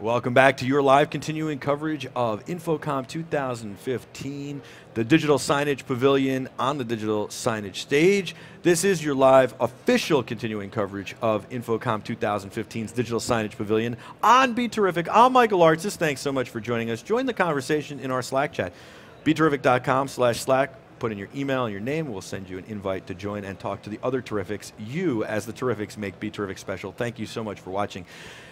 Welcome back to your live continuing coverage of InfoComm 2015, the Digital Signage Pavilion on the Digital Signage Stage. This is your live official continuing coverage of InfoComm 2015's Digital Signage Pavilion on BeTerrific. I'm Michael Artsis. Thanks so much for joining us. Join the conversation in our Slack chat, BeTerrific.com/Slack. Put in your email and your name. We'll send you an invite to join and talk to the other Terrifics. You, as the Terrifics, make BeTerrific special. Thank you so much for watching.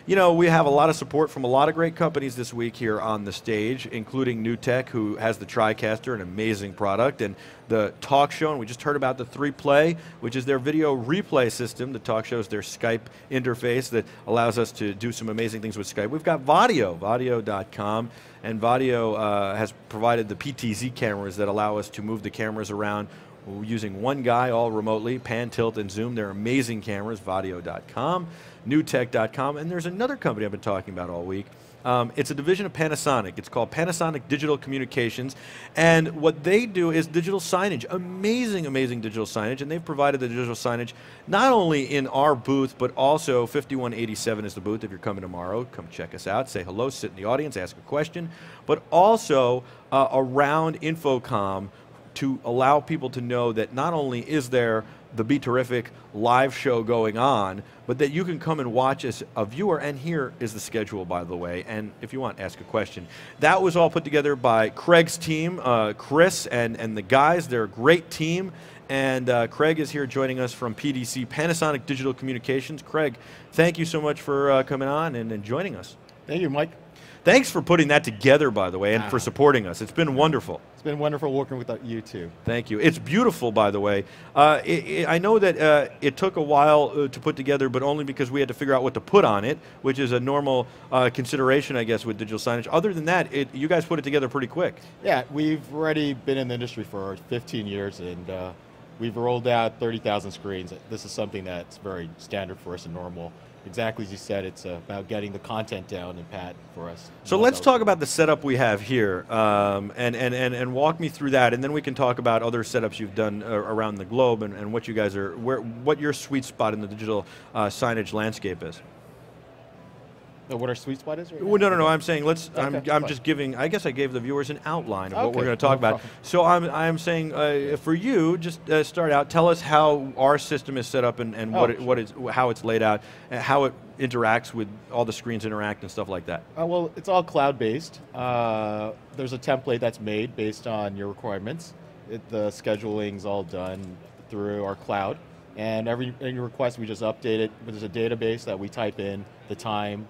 You know, we have a lot of support from a lot of great companies this week here on the stage, including New Tech, who has the TriCaster, an amazing product, and the Talk Show, and we just heard about the 3Play, which is their video replay system. The Talk Show is their Skype interface that allows us to do some amazing things with Skype. We've got Vadio, Vadio.com, and Vadio has provided the PTZ cameras that allow us to move the cameras around using one guy all remotely, pan, tilt, and zoom. They're amazing cameras, Vadio.com, newtech.com, and there's another company I've been talking about all week. It's a division of Panasonic. It's called Panasonic Digital Communications, and what they do is digital signage, amazing, amazing digital signage, and they've provided the digital signage not only in our booth, but also 5187 is the booth. If you're coming tomorrow, come check us out, say hello, sit in the audience, ask a question, but also around InfoComm to allow people to know that not only is there the BeTerrific live show going on, but that you can come and watch as a viewer, and here is the schedule, by the way, and if you want, ask a question. That was all put together by Craig's team, Chris and the guys. They're a great team, and Craig is here joining us from PDC, Panasonic Digital Communications. Craig, thank you so much for coming on and joining us. Thank you, Mike. Thanks for putting that together, by the way, and for supporting us. It's been wonderful. It's been wonderful working with you, too. Thank you. It's beautiful, by the way. I know that it took a while to put together, but only because we had to figure out what to put on it, which is a normal consideration, I guess, with digital signage. Other than that, you guys put it together pretty quick. Yeah, we've already been in the industry for 15 years, and we've rolled out 30,000 screens. This is something that's very standard for us and normal. Exactly as you said, it's about getting the content down and pat for us. So let's talk about the setup we have here, and walk me through that, and then we can talk about other setups you've done around the globe and what you guys are, what your sweet spot in the digital signage landscape is. What our sweet spot is right now? Well, no. I'm saying let's. Okay, I'm just giving. I guess I gave the viewers an outline of what we're Okay, going to talk no about. problem. So I'm saying for you, just start out. Tell us how our system is set up and how it's laid out, and how it interacts with all the screens interact and stuff like that. Well, it's all cloud-based. There's a template that's made based on your requirements. The scheduling's all done through our cloud, and every request we just update it. There's a database that we type in the time,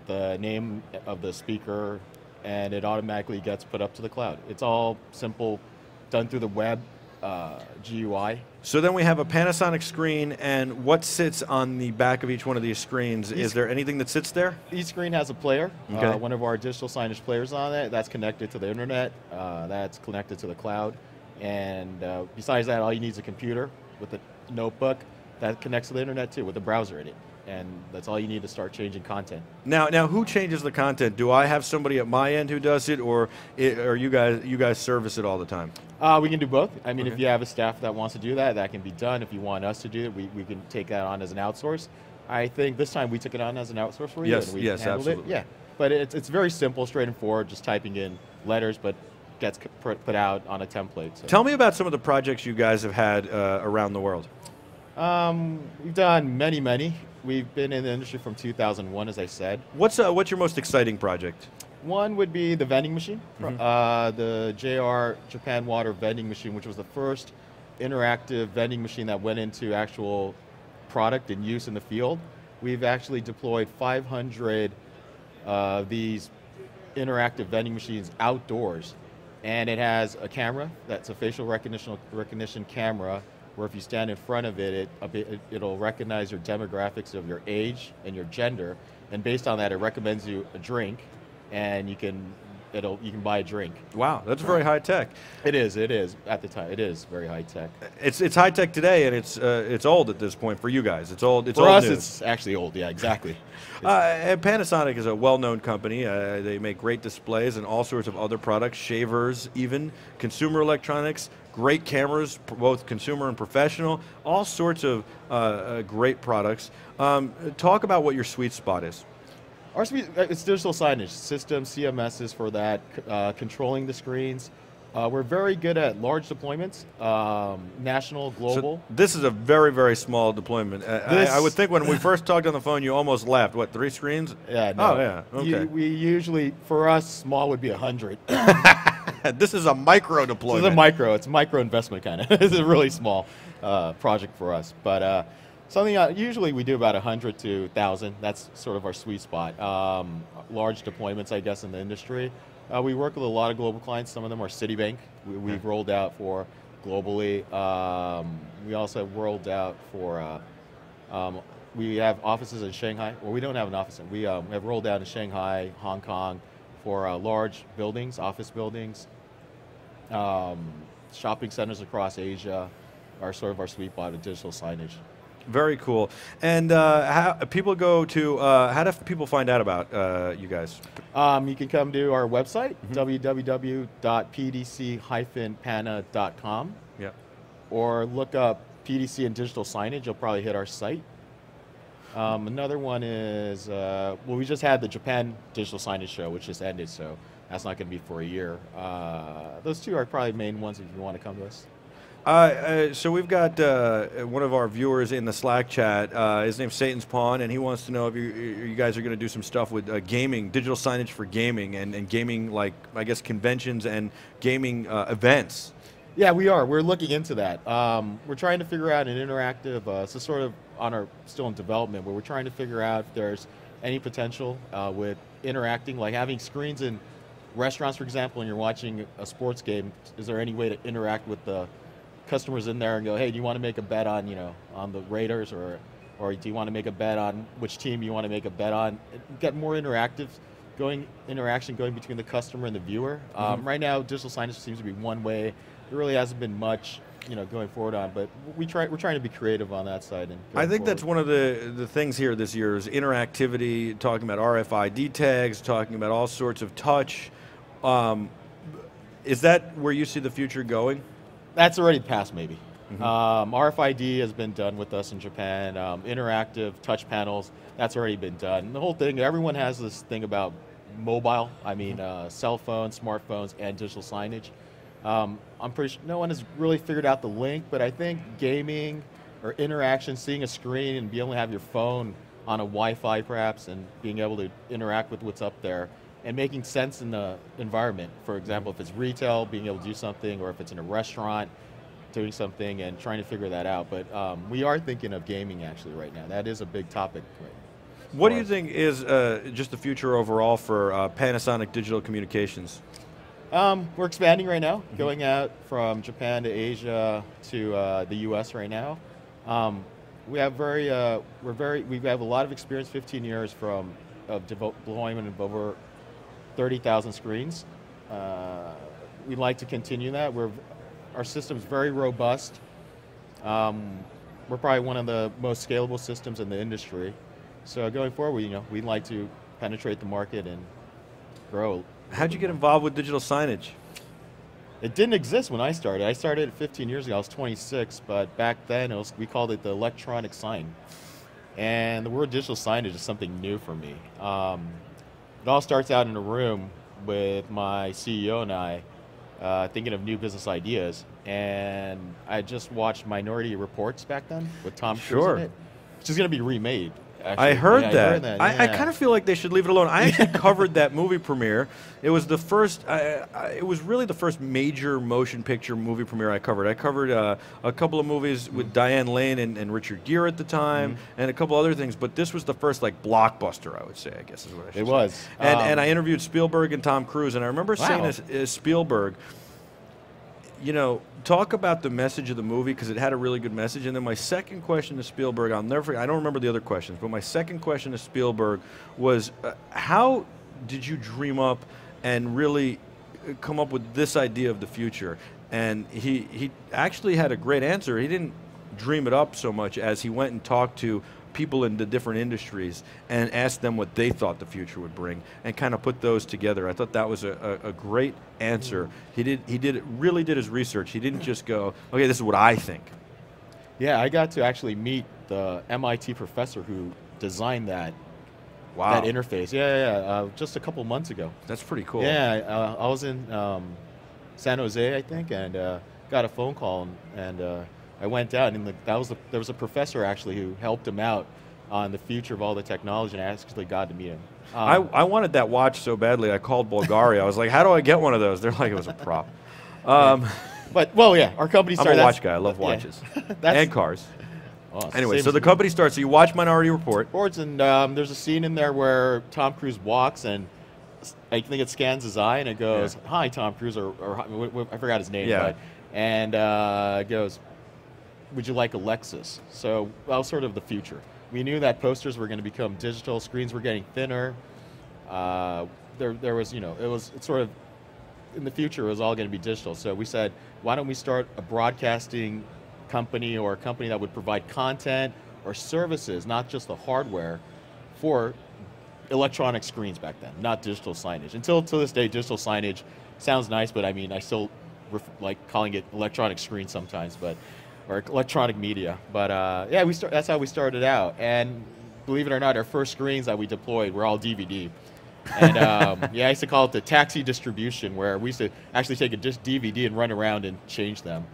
the name of the speaker, and it automatically gets put up to the cloud. It's all simple, done through the web GUI. So then we have a Panasonic screen, and what sits on the back of each one of these screens? Is there anything that sits there? Each screen has a player, Okay. one of our digital signage players on it. That's connected to the internet, that's connected to the cloud, and besides that, all you need is a computer with a notebook that connects to the internet too, with a browser in it. And that's all you need to start changing content. Now, who changes the content? Do I have somebody at my end who does it, or you guys service it all the time? We can do both. I mean, Okay. if you have a staff that wants to do that, that can be done. If you want us to do it, we can take that on as an outsource. I think this time we took it on as an outsource for you, Yes, and we yes, handled absolutely. it. Yeah, but it's very simple, straight and forward, just typing in letters, but gets put out on a template. So. Tell me about some of the projects you guys have had around the world. We've done many. We've been in the industry from 2001, as I said. What's your most exciting project? One would be the vending machine, Mm-hmm. the JR Japan Water vending machine, which was the first interactive vending machine that went into actual product and use in the field. We've actually deployed 500 of these interactive vending machines outdoors, and it has a camera that's a facial recognition camera, where if you stand in front of it, it'll recognize your demographics of your age and your gender, and based on that, it recommends you a drink, and you can buy a drink. Wow, that's very high tech. It is at the time. It is very high tech. It's high tech today, and it's old at this point for you guys. It's old. It's For old us, news. it's actually old. Yeah, exactly. And Panasonic is a well-known company. They make great displays and all sorts of other products, shavers, even consumer electronics, great cameras, both consumer and professional, all sorts of great products. Talk about what your sweet spot is. It's digital signage, systems, CMSs for that, controlling the screens. We're very good at large deployments, national, global. So this is a very, very small deployment. I would think when we first talked on the phone, you almost laughed. What, 3 screens? Yeah, no. Oh, yeah, okay. We usually, for us, small would be 100. This is a micro deployment. It's a micro investment kind of. It's a really small project for us. But something usually we do about 100 to 1,000. That's sort of our sweet spot. Large deployments, I guess, in the industry. We work with a lot of global clients. Some of them are Citibank. We've rolled out for globally. We also have rolled out for, we have offices in Shanghai. Well, we don't have an office. We have rolled out in Shanghai, Hong Kong for large buildings, office buildings. Shopping centers across Asia are sort of our sweet spot of digital signage. Very cool. And how people go to, how do people find out about you guys? You can come to our website, www.pdc-pana.com. Yeah. Or look up PDC and digital signage. You'll probably hit our site. Another one is, well, we just had the Japan digital signage show, which just ended, so that's not going to be for a year. Those two are probably main ones if you want to come to us. So we've got one of our viewers in the Slack chat. His name's Satan's Pawn, and he wants to know if you guys are going to do some stuff with gaming, digital signage for gaming, and gaming, like, I guess, conventions and gaming events. Yeah, we are. We're looking into that. We're trying to figure out an interactive, so sort of still in development, where we're trying to figure out if there's any potential with interacting, like having screens in restaurants, for example, and you're watching a sports game. Is there any way to interact with the customers in there and go, hey, do you want to make a bet on, on the Raiders, or do you want to make a bet on which team you want to make a bet on? Get more interaction going between the customer and the viewer. Right now, digital signage seems to be one way. There really hasn't been much, going forward on, but we're trying to be creative on that side. And I think that's one of the things here this year is interactivity, talking about RFID tags, talking about all sorts of touch. Is that where you see the future going? That's already passed, maybe. RFID has been done with us in Japan. Interactive touch panels, that's already been done. And the whole thing, everyone has this thing about mobile. I mean, cell phones, smartphones, and digital signage. I'm pretty sure no one has really figured out the link, but I think gaming or interaction, seeing a screen and being able to have your phone on a Wi-Fi perhaps, and being able to interact with what's up there, and making sense in the environment. For example, if it's retail, being able to do something, or if it's in a restaurant, doing something and trying to figure that out. But we are thinking of gaming actually right now. That is a big topic. What do you think is just the future overall for Panasonic Digital Communications? We're expanding right now, going out from Japan to Asia to the US right now. We have we have a lot of experience, 15 years of deployment of over 30,000 screens. We'd like to continue that. Our system's very robust. We're probably one of the most scalable systems in the industry. So going forward, we'd like to penetrate the market and grow. How'd you get involved with digital signage? It didn't exist when I started. I started 15 years ago. I was 26, but back then we called it the electronic sign. And the word digital signage is something new for me. It all starts out in a room with my CEO and I thinking of new business ideas. And I just watched Minority Reports back then with Tom Cruise in it, which is going to be remade. Actually. I heard that. I heard that. I kind of feel like they should leave it alone. I actually covered that movie premiere. It was the first. It was really the first major motion picture movie premiere I covered. I covered a couple of movies with Diane Lane and Richard Gere at the time, and a couple other things. But this was the first blockbuster, I would say. I guess is what I should say. It was. And I interviewed Spielberg and Tom Cruise, and I remember saying to Spielberg, talk about the message of the movie, because it had a really good message. And then my second question to Spielberg, I'll never forget, I don't remember the other questions, but my second question to Spielberg was, how did you dream up and really come up with this idea of the future? And he actually had a great answer. He didn't dream it up so much as he went and talked to people in the different industries and asked them what they thought the future would bring, and kind of put those together. I thought that was a great answer. He really did his research. He didn't just go, okay, this is what I think. Yeah, I got to actually meet the MIT professor who designed that that interface. Yeah. Just a couple months ago. That's pretty cool. Yeah, I was in San Jose, I think, and got a phone call, and I went out, and there was a professor actually who helped him out on the future of all the technology, and I actually got to meet him. I wanted that watch so badly, I called Bulgaria. I was like, how do I get one of those? They're like, it was a prop. But, well, yeah, our company started... I'm a watch guy. I love watches. And cars. Oh, anyway, so the company starts. So you watch Minority Report. And there's a scene in there where Tom Cruise walks, and I think it scans his eye, and it goes, "Hi, Tom Cruise," or I forgot his name. Yeah. And it goes, "Would you like a Lexus?" So that was sort of the future. We knew that posters were going to become digital, screens were getting thinner. There was, it's sort of, in the future, it was all going to be digital. So we said, why don't we start a broadcasting company, or a company that would provide content or services, not just the hardware, for electronic screens back then, not digital signage. Until to this day, digital signage sounds nice, but I mean, I still like calling it electronic screen sometimes, or electronic media. But yeah, that's how we started out. And believe it or not, our first screens that we deployed were all DVD. And yeah, I used to call it the taxi distribution, where we used to actually take a DVD and run around and change them.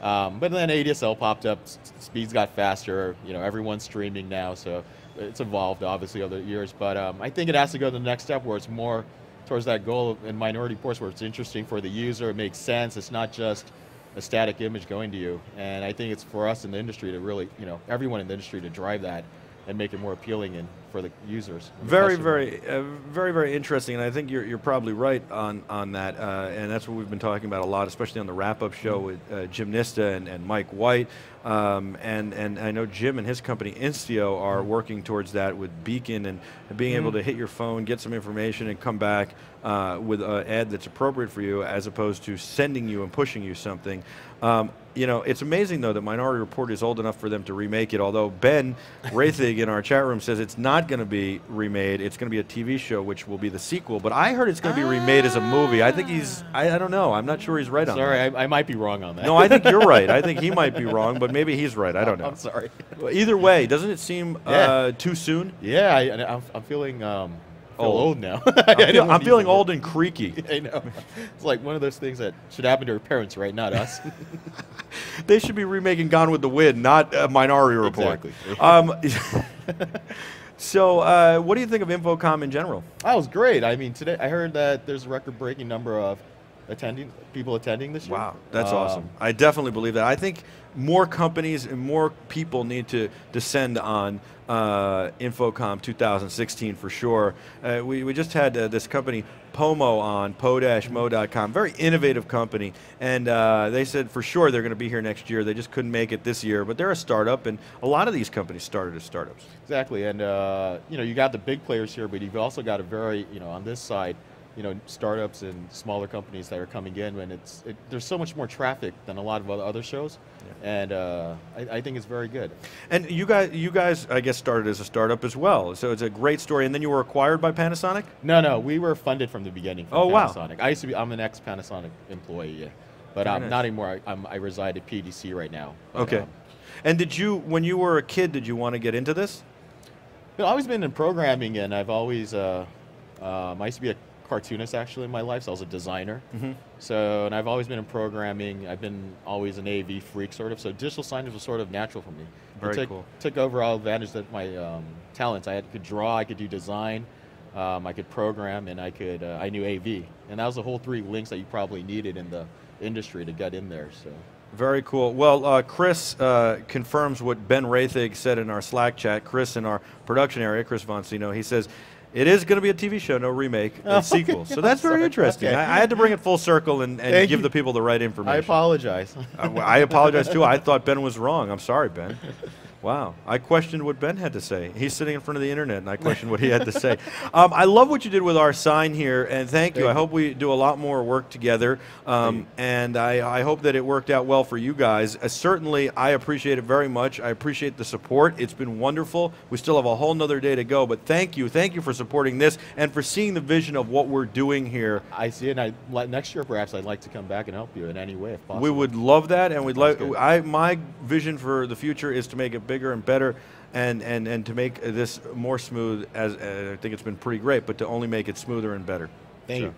But then ADSL popped up, speeds got faster, everyone's streaming now, so it's evolved obviously over the years. But I think it has to go to the next step, where it's more towards that goal in Minority Reports, where it's interesting for the user, it makes sense, it's not just a static image going to you. And I think it's for us in the industry to really, everyone in the industry to drive that and make it more appealing and for the users. Very, very interesting, and I think you're probably right on that, and that's what we've been talking about a lot, especially on the wrap-up show with Jim Nista and Mike White, and I know Jim and his company Instio are working towards that with Beacon and being able to hit your phone, get some information, and come back with an ad that's appropriate for you, as opposed to sending you and pushing you something. It's amazing, though, that Minority Report is old enough for them to remake it, although Ben Rathig in our chat room says it's not going to be remade. It's going to be a TV show, which will be the sequel. But I heard it's going to be remade as a movie. I think I don't know. I'm not sure he's right on that. Sorry, I might be wrong on that. No, I think you're right. I think he might be wrong, but maybe he's right. I don't know. I'm sorry. Either way, doesn't it seem too soon? Yeah, I'm feeling... old now. I'm feeling old and creaky. I know. It's like one of those things that should happen to our parents, right? Not us. They should be remaking Gone with the Wind, not Minority Report. Exactly. So what do you think of InfoComm in general? That was great. I mean, today I heard that there's a record-breaking number of people attending this year. Wow, that's awesome. I definitely believe that. I think more companies and more people need to descend on InfoComm 2016 for sure. We just had this company Pomo on, po-mo.com, very innovative company, and they said for sure they're going to be here next year. They just couldn't make it this year, but they're a startup, and a lot of these companies started as startups. Exactly, and you got the big players here, but you've also got a very, on this side, startups and smaller companies that are coming in, and there's so much more traffic than a lot of other shows, and I think it's very good. And you guys, I guess, started as a startup as well, so it's a great story. And then you were acquired by Panasonic? No, we were funded from the beginning from Panasonic. Wow. I'm an ex-Panasonic employee, but not anymore. I reside at PDC right now. But, okay. And when you were a kid, did you want to get into this? I've always been in programming, and I've always, I used to be a cartoonist actually in my life, so I was a designer. So, and I've always been in programming. I've been always an AV freak, sort of. So digital signage was sort of natural for me. Very cool. Took overall advantage of my talents. I could draw, I could do design, I could program, and I knew AV. And that was the whole three links that you probably needed in the industry to get in there. So. Very cool. Well, Chris confirms what Ben Rathig said in our Slack chat. Chris in our production area, Chris Voncino, he says, it is going to be a TV show, no remake, a sequel. So that's very interesting. Okay. I had to bring it full circle and give the people the right information. I apologize. I apologize, too. I thought Ben was wrong. I'm sorry, Ben. Wow. I questioned what Ben had to say. He's sitting in front of the internet, and I questioned what he had to say. I love what you did with our sign here, and thank you. I hope we do a lot more work together, and I hope that it worked out well for you guys. Certainly, I appreciate it very much. I appreciate the support. It's been wonderful. We still have a whole nother day to go, but thank you. Thank you for supporting this and for seeing the vision of what we're doing here. I see it, and next year, perhaps, I'd like to come back and help you in any way, if possible. We would love that, and we'd like. My vision for the future is to make it bigger and better, and to make this more smooth. As I think it's been pretty great, but to only make it smoother and better. Thank you.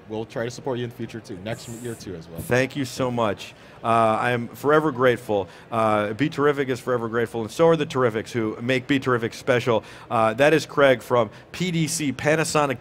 We'll try to support you in the future too, next year too as well. Thank you so much. I am forever grateful. BeTerrific is forever grateful, and so are the Terrifics who make BeTerrific special. That is Craig from PDC, Panasonic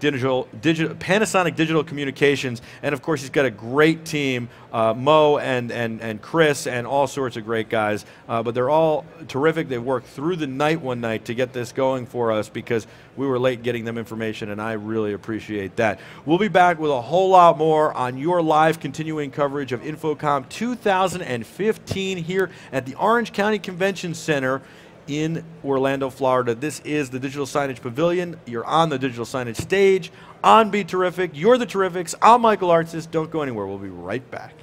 Digital Communications, and of course he's got a great team, Mo and Chris and all sorts of great guys. But they're all terrific. They worked through the night one night to get this going for us because we were late getting them information, and I really appreciate that. We'll be back with a whole lot more on your live continuing coverage of InfoComm 2015 here at the Orange County Convention Center in Orlando, Florida. This is the Digital Signage Pavilion. You're on the Digital Signage stage on BeTerrific. You're the Terrifics. I'm Michael Artsis. Don't go anywhere. We'll be right back.